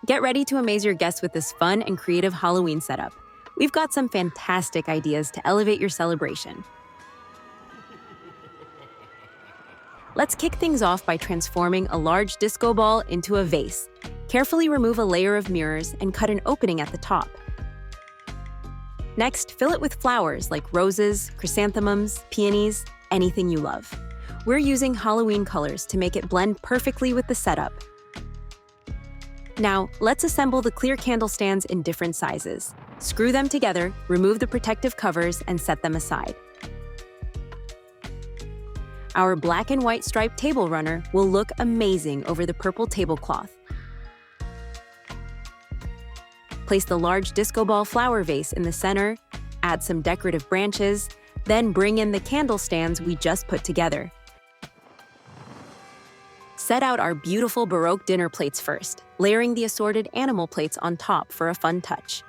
Get ready to amaze your guests with this fun and creative Halloween setup. We've got some fantastic ideas to elevate your celebration. Let's kick things off by transforming a large disco ball into a vase. Carefully remove a layer of mirrors and cut an opening at the top. Next, fill it with flowers like roses, chrysanthemums, peonies, anything you love. We're using Halloween colors to make it blend perfectly with the setup. Now, let's assemble the clear candle stands in different sizes. Screw them together, remove the protective covers, and set them aside. Our black and white striped table runner will look amazing over the purple tablecloth. Place the large disco ball flower vase in the center, add some decorative branches, then bring in the candle stands we just put together. Set out our beautiful Baroque dinner plates first, layering the assorted animal plates on top for a fun touch.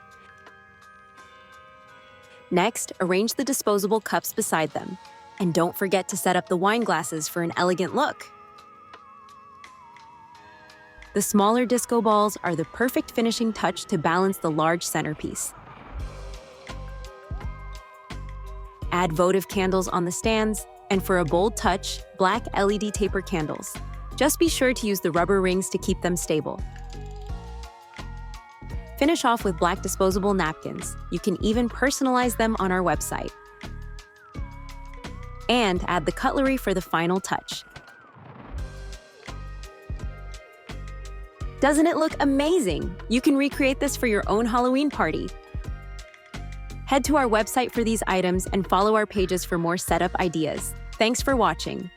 Next, arrange the disposable cups beside them. And don't forget to set up the wine glasses for an elegant look. The smaller disco balls are the perfect finishing touch to balance the large centerpiece. Add votive candles on the stands, and for a bold touch, black LED taper candles. Just be sure to use the rubber rings to keep them stable. Finish off with black disposable napkins. You can even personalize them on our website. And add the cutlery for the final touch. Doesn't it look amazing? You can recreate this for your own Halloween party. Head to our website for these items and follow our pages for more setup ideas. Thanks for watching.